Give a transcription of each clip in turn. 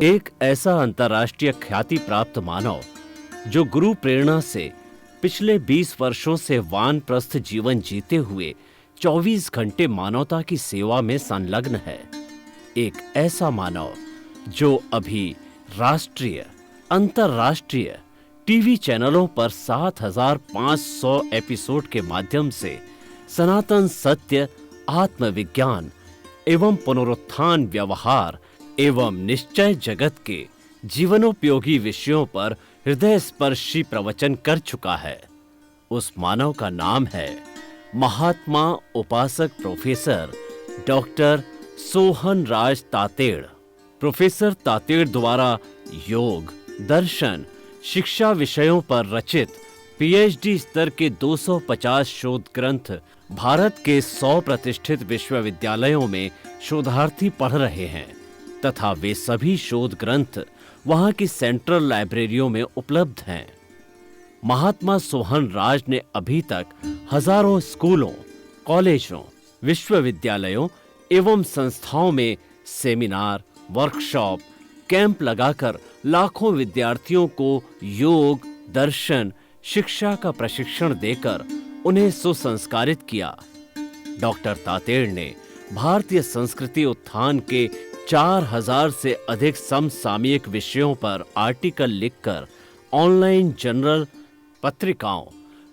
एक ऐसा अंतर्राष्ट्रीय ख्याति प्राप्त मानव जो गुरु प्रेरणा से पिछले 20 वर्षों से वानप्रस्थ जीवन जीते हुए 24 घंटे मानवता की सेवा में संलग्न है। एक ऐसा मानव जो अभी राष्ट्रीय, अंतर्राष्ट्रीय टीवी चैनलों पर 7,500 एपिसोड के माध्यम से सनातन सत्य, आत्मविज्ञान एवं पुनरुत्थान, व्यवहार एवं निश्चय जगत के जीवनोपयोगी विषयों पर हृदय स्पर्शी प्रवचन कर चुका है। उस मानव का नाम है महात्मा उपासक प्रोफेसर डॉक्टर सोहन राज तातेड़। प्रोफेसर तातेड़ द्वारा योग, दर्शन, शिक्षा विषयों पर रचित पीएचडी स्तर के 250 शोध ग्रंथ भारत के 100 प्रतिष्ठित विश्वविद्यालयों में शोधार्थी पढ़ रहे हैं तथा वे सभी शोध ग्रंथ वहां की सेंट्रल लाइब्रेरियों में उपलब्ध हैं। महात्मा सोहन राज ने अभी तक हजारों स्कूलों, कॉलेजों, विश्वविद्यालयों एवं संस्थाओं में सेमिनार, वर्कशॉप, कैंप लगाकर लाखों विद्यार्थियों को योग, दर्शन, शिक्षा का प्रशिक्षण देकर उन्हें सुसंस्कारित किया। डॉक्टर तातेड़ ने भारतीय संस्कृति उत्थान के 4,000 से अधिक समसामयिक विषयों पर आर्टिकल लिखकर ऑनलाइन जर्नल, पत्रिकाओं,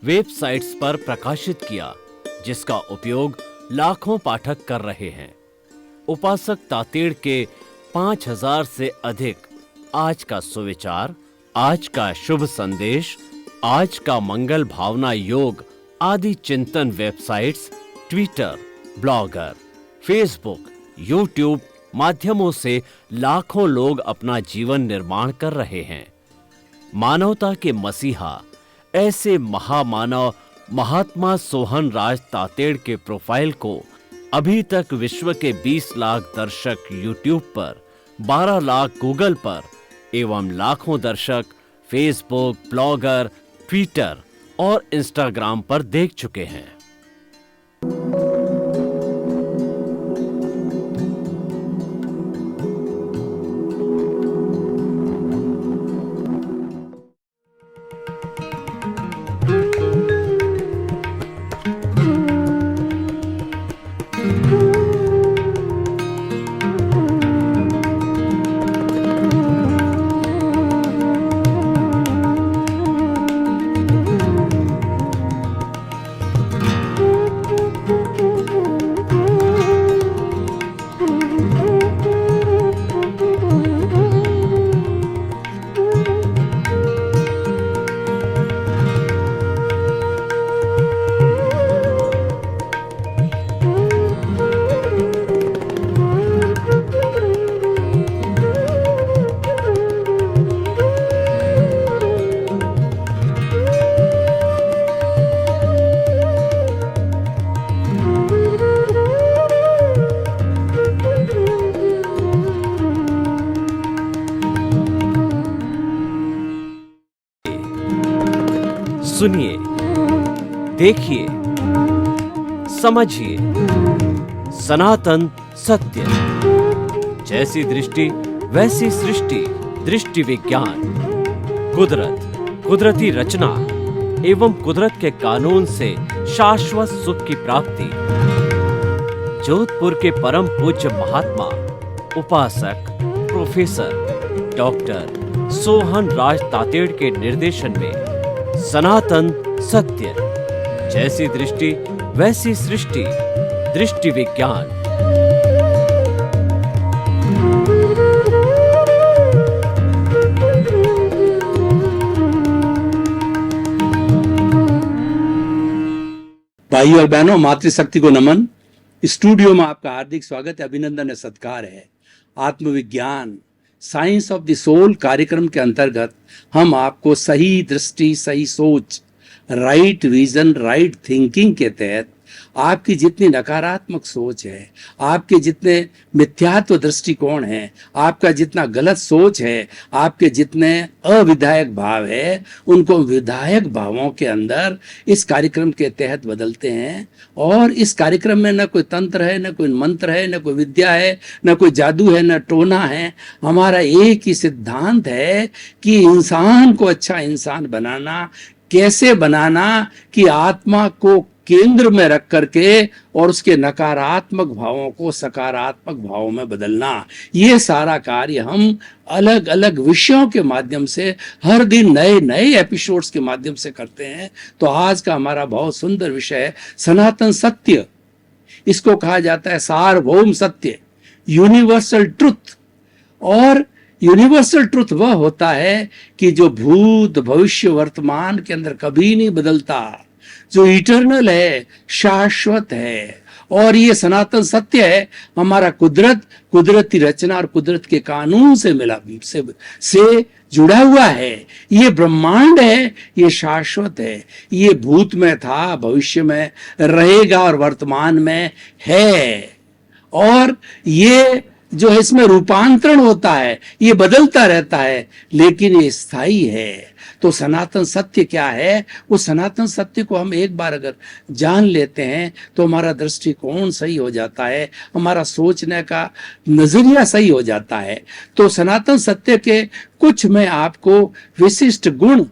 वेबसाइट्स पर प्रकाशित किया, जिसका उपयोग लाखों पाठक कर रहे हैं। उपासक तातेड़ के 5,000 से अधिक आज का सुविचार, आज का शुभ संदेश, आज का मंगल भावना योग आदि चिंतन websites, Twitter, blogger, Facebook, YouTube माध्यमों से लाखों लोग अपना जीवन निर्माण कर रहे हैं। मानवता के मसीहा ऐसे महामानव महात्मा सोहन राज तातेड़ के प्रोफाइल को अभी तक विश्व के 20 लाख दर्शक यूट्यूब पर, 12 लाख गूगल पर एवं लाखों दर्शक फेसबुक, ब्लॉगर, ट्विटर और इंस्टाग्राम पर देख चुके हैं। सुनिए, देखिए, समझिए सनातन सत्य। जैसी दृष्टि वैसी सृष्टि, दृष्टि विज्ञान। कुदरत, कुदरती रचना एवं कुदरत के कानून से शाश्वत सुख की प्राप्ति। जोधपुर के परम पूज्य महात्मा उपासक प्रोफेसर डॉक्टर सोहन राज तातेड़ के निर्देशन में सनातन सत्य। जैसी दृष्टि वैसी सृष्टि, दृष्टि विज्ञान। भाइयों और बहनों, मातृशक्ति को नमन। स्टूडियो में आपका हार्दिक स्वागत है, अभिनंदन है, सत्कार है। आत्मविज्ञान, साइंस ऑफ द सोल कार्यक्रम के अंतर्गत हम आपको सही दृष्टि, सही सोच, राइट विजन, राइट थिंकिंग के तहत आपकी जितनी नकारात्मक सोच है, आपके जितने मिथ्यात्व दृष्टिकोण है, आपका जितना गलत सोच है, आपके जितने अविधायक भाव है, उनको विधायक भावों के अंदर इस कार्यक्रम के तहत बदलते हैं। और इस कार्यक्रम में न कोई तंत्र है, न कोई मंत्र है, न कोई विद्या है, न कोई जादू है, न टोना है। हमारा एक ही सिद्धांत है कि इंसान को अच्छा इंसान बनाना, कैसे बनाना कि आत्मा को केंद्र में रख करके और उसके नकारात्मक भावों को सकारात्मक भावों में बदलना। ये सारा कार्य हम अलग अलग विषयों के माध्यम से हर दिन नए नए एपिसोड्स के माध्यम से करते हैं। तो आज का हमारा बहुत सुंदर विषय है सनातन सत्य। इसको कहा जाता है सार्वभौम सत्य, यूनिवर्सल ट्रुथ। और यूनिवर्सल ट्रुथ वह होता है कि जो भूत भविष्य वर्तमान के अंदर कभी नहीं बदलता, जो इटर्नल है, शाश्वत है। और ये सनातन सत्य है। हमारा कुदरत, कुदरती रचना और कुदरत के कानून से मिला से जुड़ा हुआ है। ये ब्रह्मांड है, ये शाश्वत है। ये भूत में था, भविष्य में रहेगा और वर्तमान में है। और ये जो है इसमें रूपांतरण होता है, ये बदलता रहता है, लेकिन ये स्थायी है। तो सनातन सत्य क्या है? वो सनातन सत्य को हम एक बार अगर जान लेते हैं तो हमारा दृष्टिकोण सही हो जाता है, हमारा सोचने का नजरिया सही हो जाता है। तो सनातन सत्य के कुछ मैं आपको विशिष्ट गुण,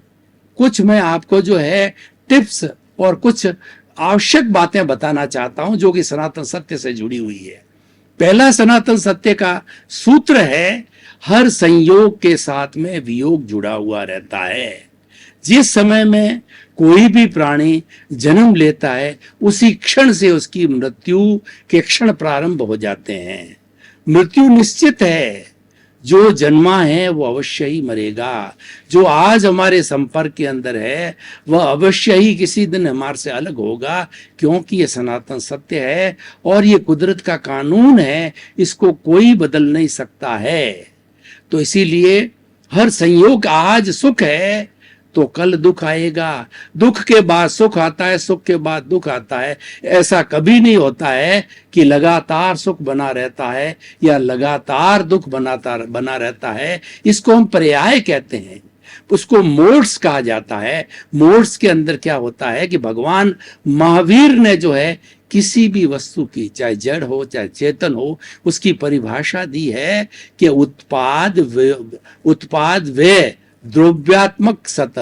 कुछ मैं आपको जो है टिप्स और कुछ आवश्यक बातें बताना चाहता हूं जो कि सनातन सत्य से जुड़ी हुई है। पहला सनातन सत्य का सूत्र है, हर संयोग के साथ में वियोग जुड़ा हुआ रहता है। जिस समय में कोई भी प्राणी जन्म लेता है, उसी क्षण से उसकी मृत्यु के क्षण प्रारंभ हो जाते हैं। मृत्यु निश्चित है। जो जन्मा है वो अवश्य ही मरेगा। जो आज हमारे संपर्क के अंदर है वह अवश्य ही किसी दिन हमारे से अलग होगा, क्योंकि ये सनातन सत्य है और ये कुदरत का कानून है, इसको कोई बदल नहीं सकता है। तो इसीलिए हर संयोग, आज सुख है तो कल दुख आएगा, दुख के बाद सुख आता है, सुख के बाद दुख आता है। ऐसा कभी नहीं होता है कि लगातार सुख बना रहता है या लगातार दुख बना रहता है। इसको हम पर्याय कहते हैं, उसको मोड्स कहा जाता है। मोड्स के अंदर क्या होता है कि भगवान महावीर ने जो है किसी भी वस्तु की, चाहे जड़ हो चाहे चेतन हो, उसकी परिभाषा दी है कि उत्पाद व्यय द्रव्यात्मक सत।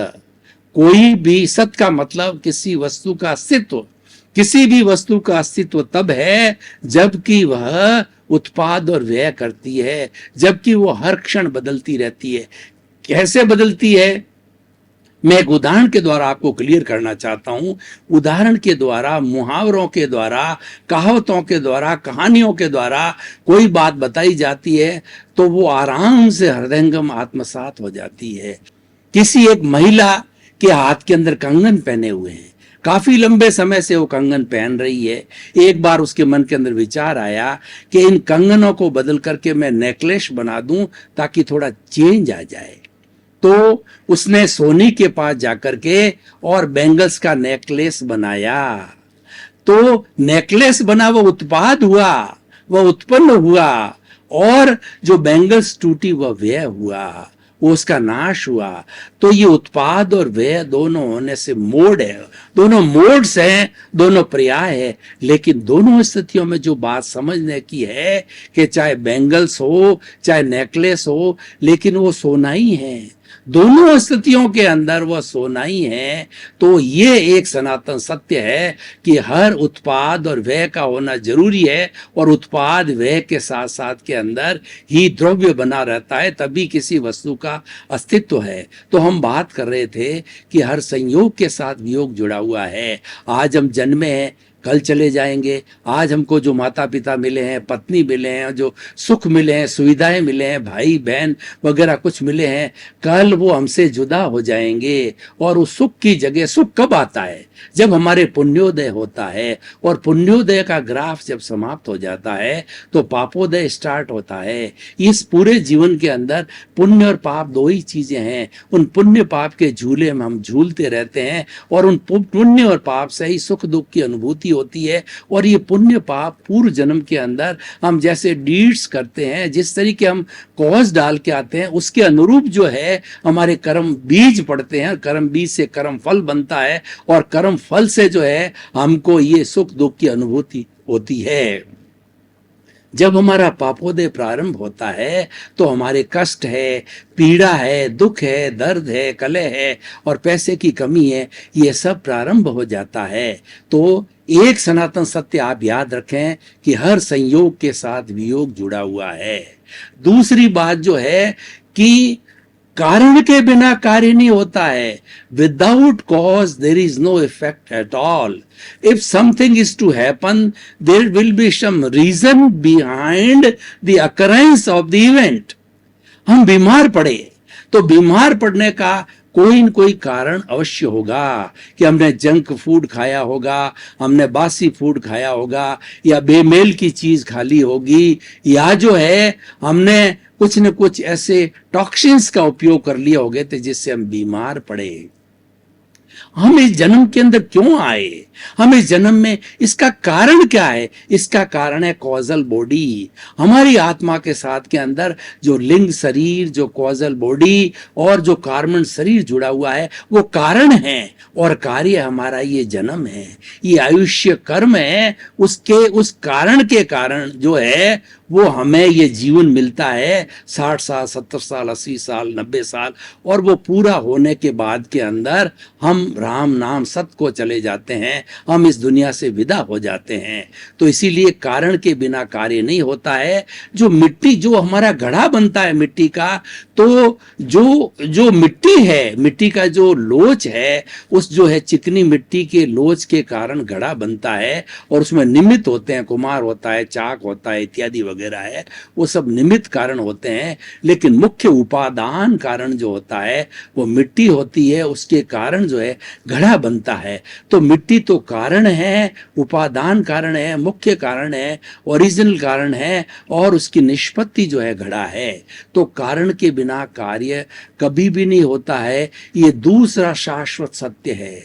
कोई भी सत का मतलब किसी वस्तु का अस्तित्व, किसी भी वस्तु का अस्तित्व तब है जबकि वह उत्पाद और व्यय करती है, जबकि वो हर क्षण बदलती रहती है। कैसे बदलती है, मैं एक उदाहरण के द्वारा आपको क्लियर करना चाहता हूं। उदाहरण के द्वारा, मुहावरों के द्वारा, कहावतों के द्वारा, कहानियों के द्वारा कोई बात बताई जाती है तो वो आराम से हृदयंगम आत्मसात हो जाती है। किसी एक महिला के हाथ के अंदर कंगन पहने हुए हैं, काफी लंबे समय से वो कंगन पहन रही है। एक बार उसके मन के अंदर विचार आया कि इन कंगनों को बदल करके मैं नेकलेस बना दूं ताकि थोड़ा चेंज आ जाए। तो उसने सोनी के पास जाकर के और बैंगल्स का नेकलेस बनाया। तो नेकलेस बना, वो उत्पाद हुआ, वह उत्पन्न हुआ। और जो बैंगल्स टूटी वह व्यय हुआ, वो उसका नाश हुआ। तो ये उत्पाद और व्यय दोनों होने से मोड है, दोनों मोड्स हैं, दोनों पर्याय है। लेकिन दोनों स्थितियों में जो बात समझने की है कि चाहे बैंगल्स हो चाहे नेकलेस हो, लेकिन वो सोना ही है। दोनों स्थितियों के अंदर वह सोना ही है। तो ये एक सनातन सत्य है कि हर उत्पाद और व्यय का होना जरूरी है, और उत्पाद व्यय के साथ साथ के अंदर ही द्रव्य बना रहता है, तभी किसी वस्तु का अस्तित्व है। तो हम बात कर रहे थे कि हर संयोग के साथ वियोग जुड़ा हुआ है। आज हम जन्मे हैं, कल चले जाएंगे। आज हमको जो माता पिता मिले हैं, पत्नी मिले हैं, जो सुख मिले हैं, सुविधाएं मिले हैं, भाई बहन वगैरह कुछ मिले हैं, कल वो हमसे जुदा हो जाएंगे। और उस सुख की जगह सुख कब आता है? जब हमारे पुण्योदय होता है। और पुण्योदय का ग्राफ जब समाप्त हो जाता है तो पापोदय स्टार्ट होता है। इस पूरे जीवन के अंदर पुण्य और पाप दो ही चीजें हैं। उन पुण्य पाप के झूले में हम झूलते रहते हैं और उन पुण्य और पाप से ही सुख दुख की अनुभूति होती है। और ये पुण्य पाप पूर्व जन्म के अंदर हम जैसे डीड्स करते हैं, जिस तरीके हम कॉज डाल के आते हैं, उसके अनुरूप जो है हमारे कर्म बीज पड़ते हैं। कर्म बीज से कर्म फल बनता है और कर्म फल से जो है हमको ये सुख दुख की अनुभूति होती है। जब हमारा पापोदय प्रारंभ होता है तो हमारे कष्ट है, पीड़ा है, दुख है, दर्द है, कलह है और पैसे की कमी है, ये सब प्रारंभ हो जाता है। तो एक सनातन सत्य आप याद रखें कि हर संयोग के साथ वियोग जुड़ा हुआ है। दूसरी बात जो है कि कारण के बिना कार्य नहीं होता है। Without cause there is no effect at all. If something is to happen there will be some reason behind the occurrence of the event. हम बीमार पड़े तो बीमार पड़ने का कोई न कोई कारण अवश्य होगा कि हमने जंक फूड खाया होगा, हमने बासी फूड खाया होगा, या बेमेल की चीज खा ली होगी, या जो है हमने कुछ न कुछ ऐसे टॉक्सिन्स का उपयोग कर लिया होगा तो जिससे हम बीमार पड़े। हम इस जन्म के अंदर क्यों आए, हम इस जन्म में, इसका कारण क्या है? इसका कारण है कॉजल बॉडी। हमारी आत्मा के साथ के अंदर जो लिंग शरीर, जो कॉजल बॉडी और जो कार्बन शरीर जुड़ा हुआ है वो कारण है और कार्य हमारा ये जन्म है, ये आयुष्य कर्म है। उसके उस कारण के कारण जो है वो हमें ये जीवन मिलता है, 60 साल, 70 साल, 80 साल, 90 साल, और वो पूरा होने के बाद के अंदर हम राम नाम सत्य को चले जाते हैं, हम इस दुनिया से विदा हो जाते हैं। तो इसीलिए कारण के बिना कार्य नहीं होता है। जो मिट्टी, जो हमारा घड़ा बनता है मिट्टी का, तो जो मिट्टी है, मिट्टी का जो लोच है, उस जो है चिकनी मिट्टी के लोच के कारण घड़ा बनता है और उसमें निमित्त होते हैं, कुम्हार होता है, चाक होता है, इत्यादि वगैरह है, वो सब निमित्त कारण होते हैं। लेकिन मुख्य उपादान कारण जो होता है वो मिट्टी होती है, उसके कारण जो है घड़ा बनता है। तो मिट्टी तो कारण है, उपादान कारण है, मुख्य कारण है, ओरिजिनल कारण है, और उसकी निष्पत्ति जो है घड़ा है। तो कारण के बिना कार्य कभी भी नहीं होता है। ये दूसरा शाश्वत सत्य है।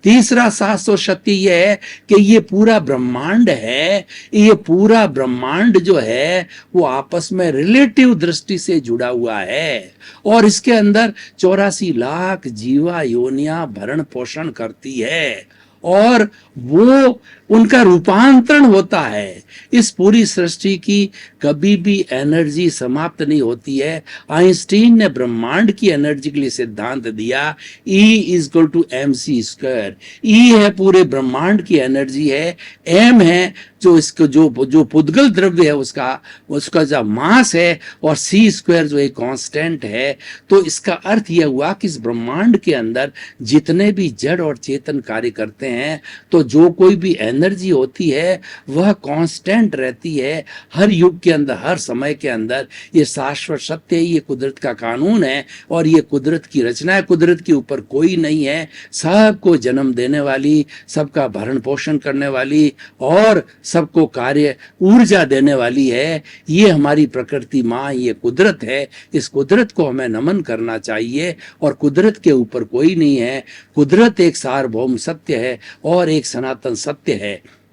तीसरा शाश्वत सत्य यह है कि ये पूरा ब्रह्मांड है, ये पूरा ब्रह्मांड जो है वो आपस में रिलेटिव दृष्टि से जुड़ा हुआ है और इसके अंदर 84 लाख जीवा योनियां भरण पोषण करती है और वो उनका रूपांतरण होता है। इस पूरी सृष्टि की कभी भी एनर्जी समाप्त नहीं होती है। आइंस्टीन ने ब्रह्मांड की एनर्जी के लिए सिद्धांत दिया, E = mc²। E है पूरे ब्रह्मांड की एनर्जी है, m है जो इसको जो पुद्गल द्रव्य है उसका जो मास है, और c² जो एक कांस्टेंट है। तो इसका अर्थ यह हुआ कि इस ब्रह्मांड के अंदर जितने भी जड़ और चेतन कार्य करते हैं, तो जो कोई भी एनर्जी होती है वह कांस्टेंट रहती है हर युग के अंदर, हर समय के अंदर। ये शाश्वत सत्य है, ये कुदरत का कानून है और ये कुदरत की रचना है। कुदरत के ऊपर कोई नहीं है, सबको जन्म देने वाली, सबका भरण पोषण करने वाली और सबको कार्य ऊर्जा देने वाली है। ये हमारी प्रकृति माँ, ये कुदरत है। इस कुदरत को हमें नमन करना चाहिए और कुदरत के ऊपर कोई नहीं है। कुदरत एक सार्वभौम सत्य है और एक सनातन सत्य है।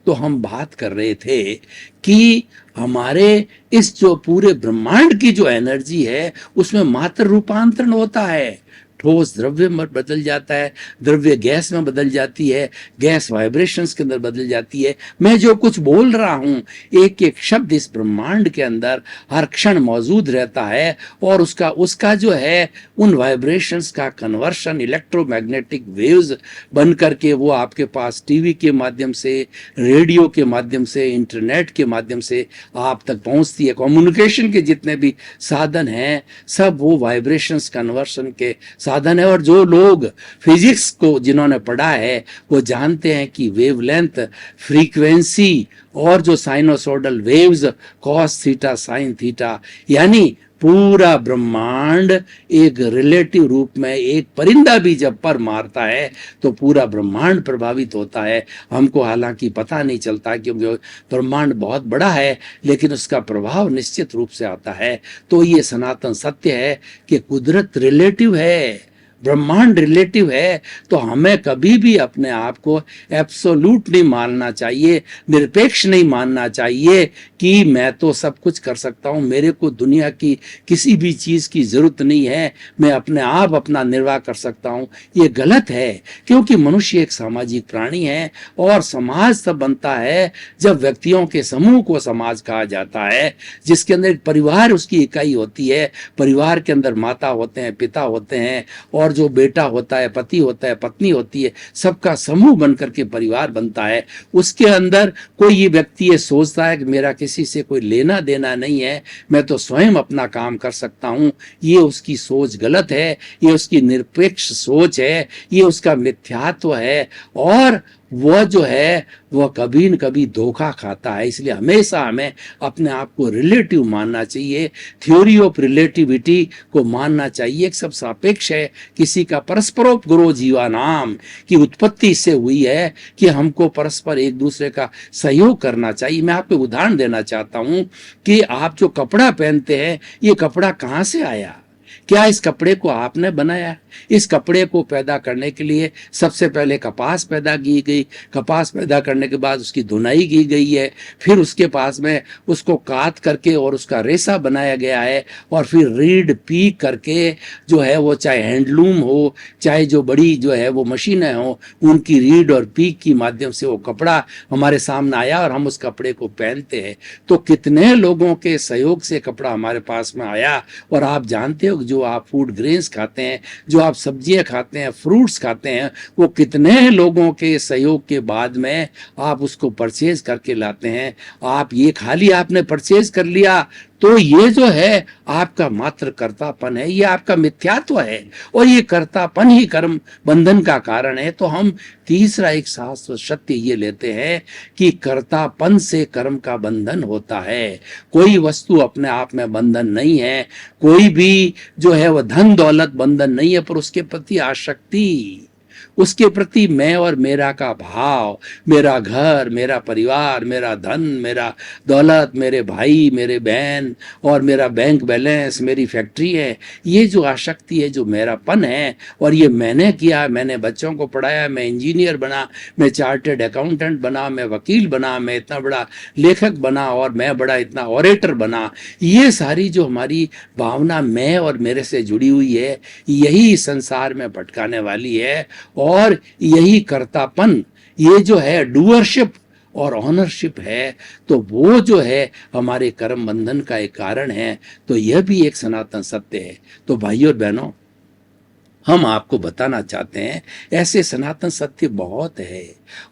तो हम बात कर रहे थे कि हमारे इस जो पूरे ब्रह्मांड की जो एनर्जी है उसमें मात्र रूपांतरण होता है। ठोस द्रव्य में बदल जाता है, द्रव्य गैस में बदल जाती है, गैस वाइब्रेशंस के अंदर बदल जाती है। मैं जो कुछ बोल रहा हूँ, एक एक शब्द इस ब्रह्मांड के अंदर हर क्षण मौजूद रहता है और उसका जो है उन वाइब्रेशंस का कन्वर्शन इलेक्ट्रोमैग्नेटिक वेव्स बन करके वो आपके पास टीवी के माध्यम से, रेडियो के माध्यम से, इंटरनेट के माध्यम से आप तक पहुँचती है। कम्युनिकेशन के जितने भी साधन हैं सब वो वाइब्रेशंस कन्वर्शन के साधन है। और जो लोग फिजिक्स को जिन्होंने पढ़ा है वो जानते हैं कि वेवलेंथ, फ्रीक्वेंसी और जो sinusoidal waves, cos theta, sine theta, यानी पूरा ब्रह्मांड एक रिलेटिव रूप में, एक परिंदा भी जब पर मारता है तो पूरा ब्रह्मांड प्रभावित होता है। हमको हालांकि पता नहीं चलता क्योंकि ब्रह्मांड बहुत बड़ा है, लेकिन उसका प्रभाव निश्चित रूप से आता है। तो ये सनातन सत्य है कि कुदरत रिलेटिव है, ब्रह्मांड रिलेटिव है, तो हमें कभी भी अपने आप को एब्सोल्यूट नहीं मानना चाहिए, निरपेक्ष नहीं मानना चाहिए कि मैं तो सब कुछ कर सकता हूँ, मेरे को दुनिया की किसी भी चीज़ की ज़रूरत नहीं है, मैं अपने आप अपना निर्वाह कर सकता हूँ। ये गलत है, क्योंकि मनुष्य एक सामाजिक प्राणी है और समाज तब बनता है जब व्यक्तियों के समूह को समाज कहा जाता है, जिसके अंदर एक परिवार उसकी इकाई होती है। परिवार के अंदर माता होते हैं, पिता होते हैं, और जो बेटा होता है, पति होता है, पत्नी होती है, सबका समूह बनकर के परिवार बनता है। उसके अंदर कोई ये व्यक्ति ये सोचता है कि मेरा किसी से कोई लेना देना नहीं है, मैं तो स्वयं अपना काम कर सकता हूँ, ये उसकी सोच गलत है, ये उसकी निरपेक्ष सोच है, ये उसका मिथ्यात्व है, और वह जो है वह कभी न कभी धोखा खाता है। इसलिए हमेशा हमें अपने आप को रिलेटिव मानना चाहिए, थ्योरी ऑफ रिलेटिविटी को मानना चाहिए। सब सापेक्ष है, किसी का परस्परोपग्रो जीवानाम की उत्पत्ति इससे हुई है कि हमको परस्पर एक दूसरे का सहयोग करना चाहिए। मैं आपको उदाहरण देना चाहता हूँ कि आप जो कपड़ा पहनते हैं, ये कपड़ा कहाँ से आया? क्या इस कपड़े को आपने बनाया? इस कपड़े को पैदा करने के लिए सबसे पहले कपास पैदा की गई, कपास पैदा करने के बाद उसकी धुनाई की गई है, फिर उसके पास में उसको काट करके और उसका रेशा बनाया गया है, और फिर रीड पीक करके जो है वो चाहे हैंडलूम हो, चाहे जो बड़ी जो है वो मशीनें हो, उनकी रीड और पीक की माध्यम से वो कपड़ा हमारे सामने आया और हम उस कपड़े को पहनते हैं। तो कितने लोगों के सहयोग से कपड़ा हमारे पास में आया। और आप जानते हो जो आप फूड ग्रेन्स खाते हैं, जो आप सब्जियां खाते हैं, फ्रूट्स खाते हैं, वो कितने लोगों के सहयोग के बाद में आप उसको परचेज करके लाते हैं। आप ये खाली आपने परचेज कर लिया तो ये जो है आपका मात्र कर्तापन है, ये आपका मिथ्यात्व है, और ये कर्तापन ही कर्म बंधन का कारण है। तो हम तीसरा एक शास्त्र सत्य ये लेते हैं कि कर्तापन से कर्म का बंधन होता है। कोई वस्तु अपने आप में बंधन नहीं है, कोई भी जो है वह धन दौलत बंधन नहीं है, पर उसके प्रति आसक्ति, उसके प्रति मैं और मेरा का भाव, मेरा घर, मेरा परिवार, मेरा धन, मेरा दौलत, मेरे भाई, मेरे बहन, और मेरा बैंक बैलेंस, मेरी फैक्ट्री है, ये जो आसक्ति है, जो मेरापन है, और ये मैंने किया, मैंने बच्चों को पढ़ाया, मैं इंजीनियर बना, मैं चार्टर्ड अकाउंटेंट बना, मैं वकील बना, मैं इतना बड़ा लेखक बना, और मैं बड़ा इतना ऑरेटर बना, ये सारी जो हमारी भावना मैं और मेरे से जुड़ी हुई है, यही संसार में भटकाने वाली है। और यही कर्तापन, ये जो है डूअरशिप और ऑनरशिप है, तो वो जो है हमारे कर्म बंधन का एक कारण है। तो यह भी एक सनातन सत्य है। तो भाइयों और बहनों, हम आपको बताना चाहते हैं ऐसे सनातन सत्य बहुत है।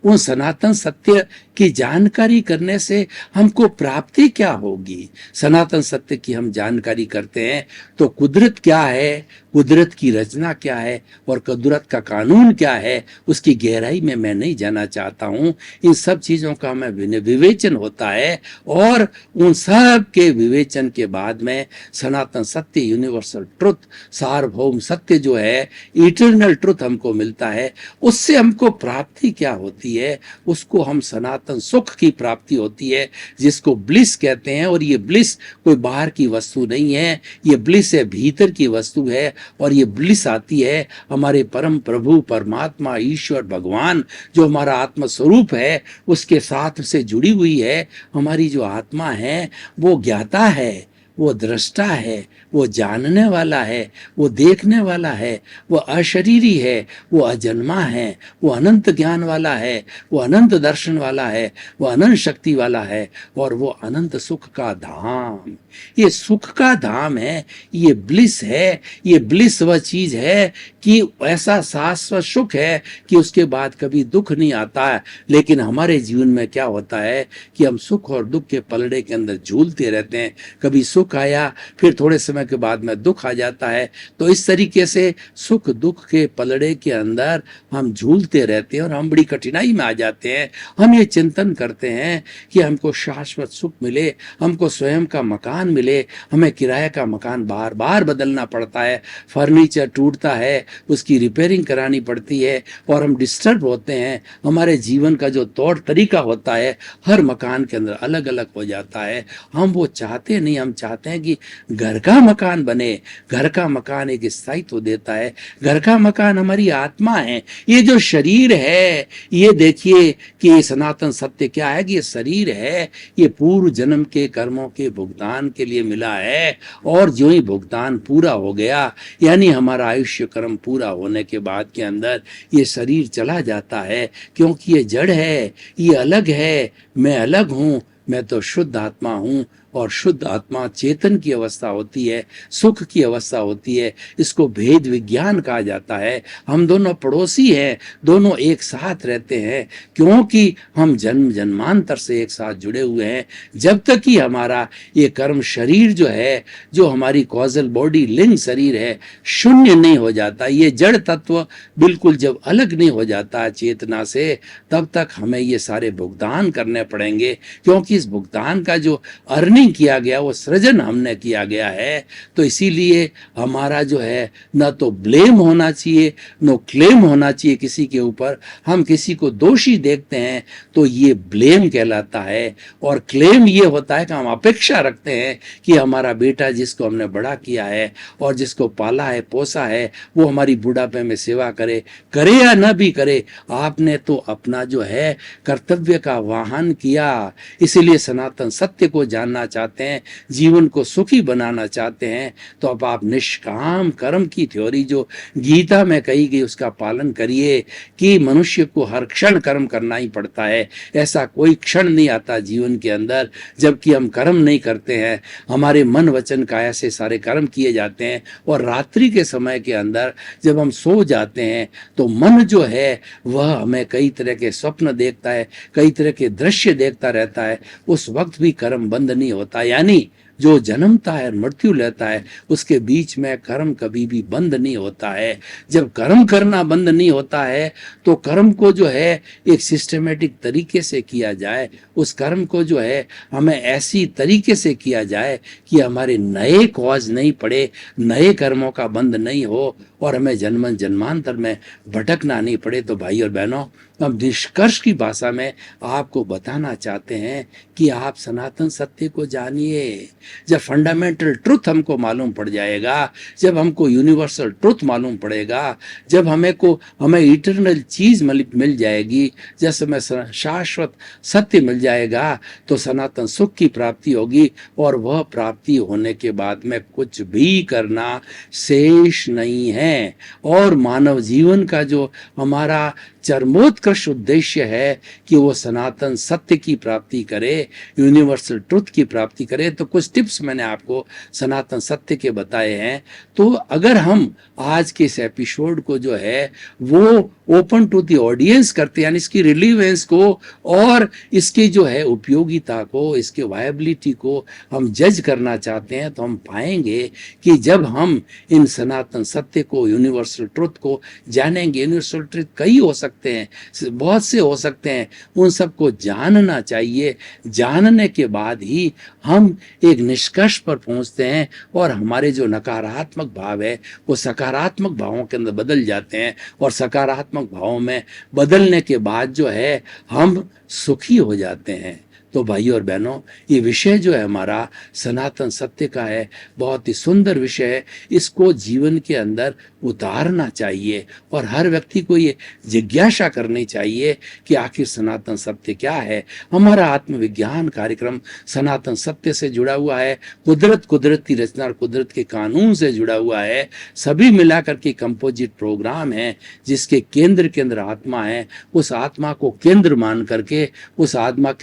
उन सनातन सत्य की जानकारी करने से हमको प्राप्ति क्या होगी? सनातन सत्य की हम जानकारी करते हैं तो कुदरत क्या है, कुदरत की रचना क्या है, और कुदरत का कानून क्या है, उसकी गहराई में मैं नहीं जाना चाहता हूँ। इन सब चीज़ों का हमें विवेचन होता है, और उन सब के विवेचन के बाद में सनातन सत्य, यूनिवर्सल ट्रुथ, सार्वभौम सत्य जो है, इटर्नल ट्रुथ हमको मिलता है। उससे हमको प्राप्ति क्या होती है? उसको हम सनातन सुख की प्राप्ति होती है, जिसको ब्लिस कहते हैं। और ये ब्लिस कोई बाहर की वस्तु नहीं है, ये ब्लिस है भीतर की वस्तु है। और ये ब्लिस आती है हमारे परम प्रभु परमात्मा ईश्वर भगवान जो हमारा आत्म स्वरूप है उसके साथ से जुड़ी हुई है। हमारी जो आत्मा है वो ज्ञाता है, वो दृष्टा है, वो जानने वाला है, वो देखने वाला है, वो अशरीरी है, वो अजन्मा है, वो अनंत ज्ञान वाला है, वो अनंत दर्शन वाला है, वो अनंत शक्ति वाला है, और वो अनंत सुख का धाम। ये सुख का धाम है, ये ब्लिस है। ये ब्लिस वह चीज है कि ऐसा शाश्वत सुख है कि उसके बाद कभी दुख नहीं आता है। लेकिन हमारे जीवन में क्या होता है कि हम सुख और दुख के पलड़े के अंदर झूलते रहते हैं। कभी सुख आया, फिर थोड़े समय के बाद में दुख आ जाता है। तो इस तरीके से सुख दुख के पलड़े के अंदर हम झूलते रहते हैं और हम बड़ी कठिनाई में आ जाते हैं। हम ये चिंतन करते हैं कि हमको शाश्वत सुख मिले, हमको स्वयं का मकान मिले। हमें किराए का मकान बार बार बदलना पड़ता है, फर्नीचर टूटता है, उसकी रिपेयरिंग करानी पड़ती है और हम डिस्टर्ब होते हैं। हमारे जीवन का जो तौर तरीका होता है हर मकान के अंदर अलग अलग हो जाता है। हम वो चाहते नहीं, हम चाहते हैं कि घर का मकान बने। घर का मकान एक स्थायित्व देता है। घर का मकान हमारी आत्मा है। ये जो शरीर है, ये देखिए कि ये सनातन सत्य क्या है कि ये शरीर है, ये पूर्व जन्म के कर्मों के भुगतान के लिए मिला है। और जो ही भुगतान पूरा हो गया, यानी हमारा आयुष्य कर्म पूरा होने के बाद के अंदर ये शरीर चला जाता है, क्योंकि ये जड़ है, ये अलग है। मैं अलग हूं, मैं तो शुद्ध आत्मा हूं। और शुद्ध आत्मा चेतन की अवस्था होती है, सुख की अवस्था होती है। इसको भेद विज्ञान कहा जाता है। हम दोनों पड़ोसी हैं, दोनों एक साथ रहते हैं, क्योंकि हम जन्म जन्मांतर से एक साथ जुड़े हुए हैं। जब तक कि हमारा ये कर्म शरीर जो है, जो हमारी कॉजल बॉडी लिंग शरीर है, शून्य नहीं हो जाता, ये जड़ तत्व बिल्कुल जब अलग नहीं हो जाता चेतना से, तब तक हमें ये सारे भुगतान करने पड़ेंगे। क्योंकि इस भुगतान का जो अर्निंग किया गया, वो सृजन हमने किया गया है। तो इसीलिए हमारा जो है ना तो ब्लेम होना चाहिए, नो क्लेम होना चाहिए किसी के ऊपर। हम किसी को दोषी देखते हैं तो ये ब्लेम कहलाता है, और क्लेम ये होता है कि हम अपेक्षा रखते हैं कि हमारा बेटा जिसको हमने बड़ा किया है और जिसको पाला है पोसा है, वो हमारी बुढ़ापे में सेवा करे, करे या न भी करे, आपने तो अपना जो है कर्तव्य का वाहन किया। इसीलिए सनातन सत्य को जानना चाहते हैं, जीवन को सुखी बनाना चाहते हैं, तो अब आप निष्काम कर्म की थ्योरी जो गीता में कही गई उसका पालन करिए कि मनुष्य को हर क्षण कर्म करना ही पड़ता है। ऐसा कोई क्षण नहीं आता जीवन के अंदर जबकि हम कर्म नहीं करते हैं। हमारे मन वचन काया से सारे कर्म किए जाते हैं, और रात्रि के समय के अंदर जब हम सो जाते हैं तो मन जो है वह हमें कई तरह के स्वप्न देखता है, कई तरह के दृश्य देखता रहता है। उस वक्त भी कर्म बंद नहीं होता, यानी जो जन्मता है और मृत्यु लेता है उसके बीच में कर्म कभी भी बंद नहीं होता है। जब कर्म करना बंद नहीं होता है तो कर्म को जो है एक सिस्टमेटिक तरीके से किया जाए, उस कर्म को जो है हमें ऐसी तरीके से किया जाए कि हमारे नए कॉज नहीं पड़े, नए कर्मों का बंद नहीं हो, और हमें जन्म जन्मांतर में भटकना नहीं पड़े। तो भाई और बहनों, हम निष्कर्ष की भाषा में आपको बताना चाहते हैं कि आप सनातन सत्य को जानिए। जब फंडामेंटल ट्रुथ हमको मालूम पड़ जाएगा, जब हमको यूनिवर्सल ट्रुथ मालूम पड़ेगा, जब हमें इटरनल चीज मिल जाएगी, जैसे हमें शाश्वत सत्य मिल जाएगा, तो सनातन सुख की प्राप्ति होगी। और वह प्राप्ति होने के बाद में कुछ भी करना शेष नहीं है। और मानव जीवन का जो हमारा चरमोत्कर्ष उद्देश्य है कि वो सनातन सत्य की प्राप्ति करे, यूनिवर्सल ट्रुथ की प्राप्ति करे। तो कुछ टिप्स मैंने आपको सनातन सत्य के बताए हैं। तो अगर हम आज के इस एपिसोड को जो है वो ओपन टू द ऑडियंस करते हैं, यानी इसकी रिलीवेंस को और इसकी जो है उपयोगिता को, इसके वायबिलिटी को हम जज करना चाहते हैं, तो हम पाएंगे कि जब हम इन सनातन सत्य को, यूनिवर्सल ट्रुथ को जानेंगे, यूनिवर्सल ट्रुथ कई हो सकते हैं, बहुत से हो सकते हैं, उन सबको जानना चाहिए। जानने के बाद ही हम एक निष्कर्ष पर पहुंचते हैं, और हमारे जो नकारात्मक भाव है वो सकारात्मक भावों के अंदर बदल जाते हैं, और सकारात्मक भावों में बदलने के बाद जो है हम सुखी हो जाते हैं। तो भाइयों और बहनों, ये विषय जो है हमारा सनातन सत्य का है, बहुत ही सुंदर विषय है। इसको जीवन के अंदर उतारना चाहिए, और हर व्यक्ति को ये जिज्ञासा करनी चाहिए कि आखिर सनातन सत्य क्या है। हमारा आत्मविज्ञान कार्यक्रम सनातन सत्य से जुड़ा हुआ है, कुदरत की रचना और कुदरत के कानून से जुड़ा हुआ है। सभी मिलाकर के कंपोजिट प्रोग्राम है, जिसके केंद्र के अंदर आत्मा है। उस आत्मा को केंद्र मान करके, उस आत्मा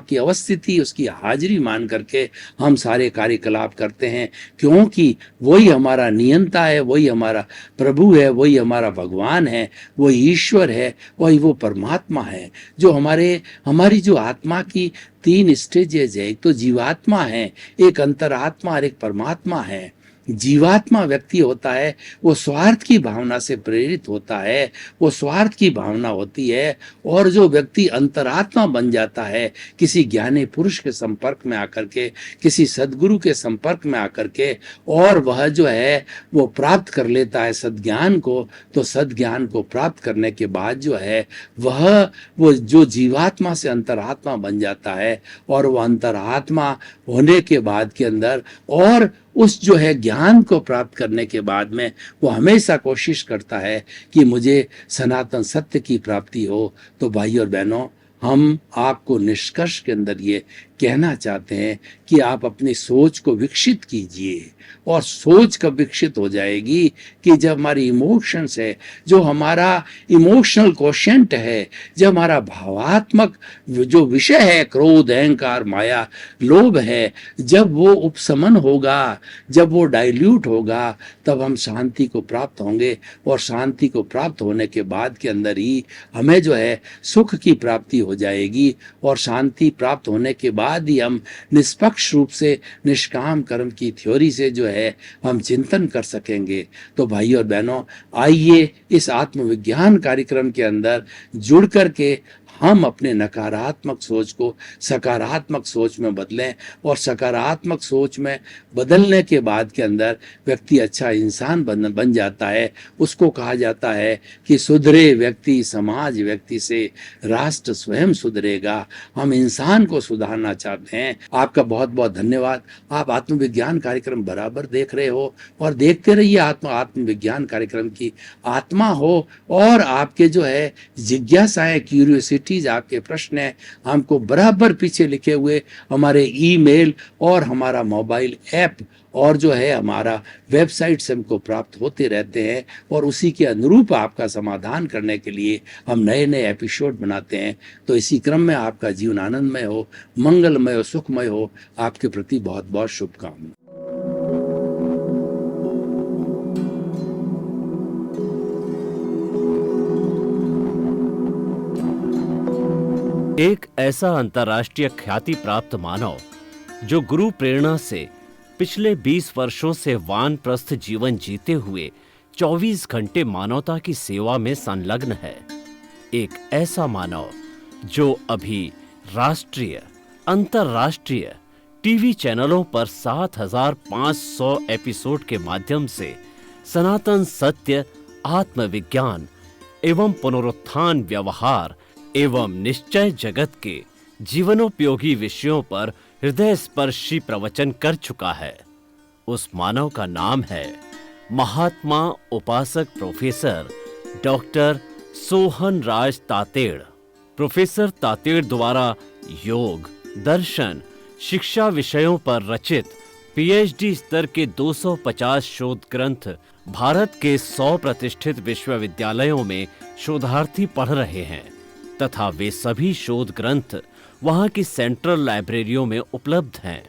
की अवस्थिति, उसकी हाजिरी मान करके हम सारे कार्यकलाप करते हैं, क्योंकि वही हमारा नियंता है, वही हमारा प्रभु है, वही हमारा भगवान है, वही ईश्वर है, वही वो परमात्मा है जो हमारी जो आत्मा की 3 स्टेजेज है। एक तो जीवात्मा है, एक अंतरात्मा और एक परमात्मा है। जीवात्मा व्यक्ति होता है वो स्वार्थ की भावना से प्रेरित होता है, वो स्वार्थ की भावना होती है। और जो व्यक्ति अंतरात्मा बन जाता है किसी ज्ञानी पुरुष के संपर्क में आकर के, किसी सद्गुरु के संपर्क में आकर के, और वह जो है वो प्राप्त कर लेता है सद्ज्ञान को, तो सद्ज्ञान को प्राप्त करने के बाद जो है वो जो जीवात्मा से अंतरात्मा बन जाता है, और वो अंतरात्मा होने के बाद के अंदर और उस जो है ज्ञान को प्राप्त करने के बाद में वो हमेशा कोशिश करता है कि मुझे सनातन सत्य की प्राप्ति हो। तो भाई और बहनों, हम आपको निष्कर्ष के अंदर ये कहना चाहते हैं कि आप अपनी सोच को विकसित कीजिए। और सोच कब विकसित हो जाएगी कि जब हमारी इमोशंस है, जो हमारा इमोशनल क्वोशेंट है, जब हमारा भावात्मक जो विषय है, क्रोध, अहंकार, माया, लोभ है, जब वो उपशमन होगा, जब वो डाइल्यूट होगा, तब हम शांति को प्राप्त होंगे। और शांति को प्राप्त होने के बाद के अंदर ही हमें जो है सुख की प्राप्ति हो जाएगी। और शांति प्राप्त होने के बाद ही हम निष्पक्ष रूप से निष्काम कर्म की थ्योरी से जो है हम चिंतन कर सकेंगे। तो भाई और बहनों, आइए इस आत्मविज्ञान कार्यक्रम के अंदर जुड़ करके हम अपने नकारात्मक सोच को सकारात्मक सोच में बदलें। और सकारात्मक सोच में बदलने के बाद के अंदर व्यक्ति अच्छा इंसान बन जाता है। उसको कहा जाता है कि सुधरे व्यक्ति समाज व्यक्ति से राष्ट्र स्वयं सुधरेगा। हम इंसान को सुधारना चाहते हैं। आपका बहुत बहुत धन्यवाद। आप आत्मविज्ञान कार्यक्रम बराबर देख रहे हो और देखते रहिए। आत्मविज्ञान कार्यक्रम की आत्मा हो और आपके जो है जिज्ञासाएं, क्यूरियोसिटी, आपके प्रश्न है, हमको बराबर पीछे लिखे हुए हमारे ईमेल और हमारा मोबाइल ऐप और जो है हमारा वेबसाइट से हमको प्राप्त होते रहते हैं। और उसी के अनुरूप आपका समाधान करने के लिए हम नए नए एपिसोड बनाते हैं। तो इसी क्रम में आपका जीवन आनंदमय हो, मंगलमय हो, सुखमय हो। आपके प्रति बहुत बहुत शुभकामनाएं। एक ऐसा अंतर्राष्ट्रीय ख्याति प्राप्त मानव जो गुरु प्रेरणा से पिछले 20 वर्षों से वानप्रस्थ जीवन जीते हुए 24 घंटे मानवता की सेवा में संलग्न है। एक ऐसा मानव जो अभी राष्ट्रीय, अंतर्राष्ट्रीय टीवी चैनलों पर 7,500 एपिसोड के माध्यम से सनातन सत्य, आत्मविज्ञान एवं पुनरुत्थान, व्यवहार एवं निश्चय जगत के जीवनोपयोगी विषयों पर हृदय स्पर्शी प्रवचन कर चुका है। उस मानव का नाम है महात्मा उपासक प्रोफेसर डॉक्टर सोहन राज तातेड़। प्रोफेसर तातेड़ द्वारा योग, दर्शन, शिक्षा विषयों पर रचित पीएचडी स्तर के 250 शोध ग्रंथ भारत के 100 प्रतिष्ठित विश्वविद्यालयों में शोधार्थी पढ़ रहे हैं तथा वे सभी शोध ग्रंथ वहां की सेंट्रल लाइब्रेरियों में उपलब्ध हैं।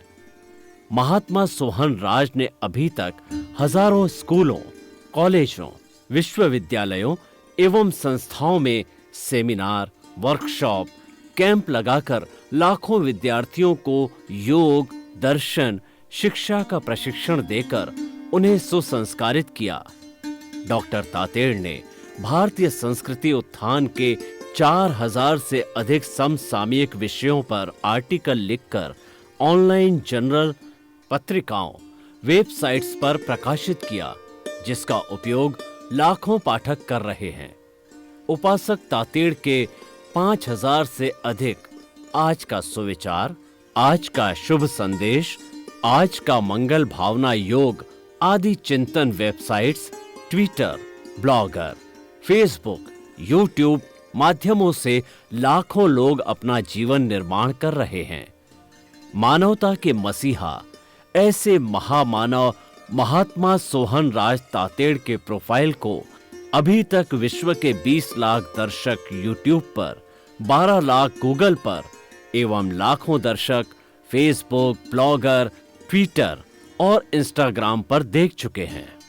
महात्मा सोहन राज ने अभी तक हजारों स्कूलों, कॉलेजों, विश्वविद्यालयों एवं संस्थाओं में सेमिनार, वर्कशॉप, कैंप लगाकर लाखों विद्यार्थियों को योग, दर्शन, शिक्षा का प्रशिक्षण देकर उन्हें सुसंस्कारित किया। डॉक्टर तातेड़ ने भारतीय संस्कृति उत्थान के 4000 से अधिक समसामयिक विषयों पर आर्टिकल लिखकर ऑनलाइन जर्नल, पत्रिकाओं, वेबसाइट्स पर प्रकाशित किया, जिसका उपयोग लाखों पाठक कर रहे हैं। उपासक तातेड़ के 5000 से अधिक आज का सुविचार, आज का शुभ संदेश, आज का मंगल भावना योग आदि चिंतन websites, Twitter, blogger, Facebook, YouTube माध्यमों से लाखों लोग अपना जीवन निर्माण कर रहे हैं। मानवता के मसीहा ऐसे महामानव महात्मा सोहन राज तातेड़ के प्रोफाइल को अभी तक विश्व के 20 लाख दर्शक यूट्यूब पर, 12 लाख गूगल पर एवं लाखों दर्शक फेसबुक, ब्लॉगर, ट्विटर और इंस्टाग्राम पर देख चुके हैं।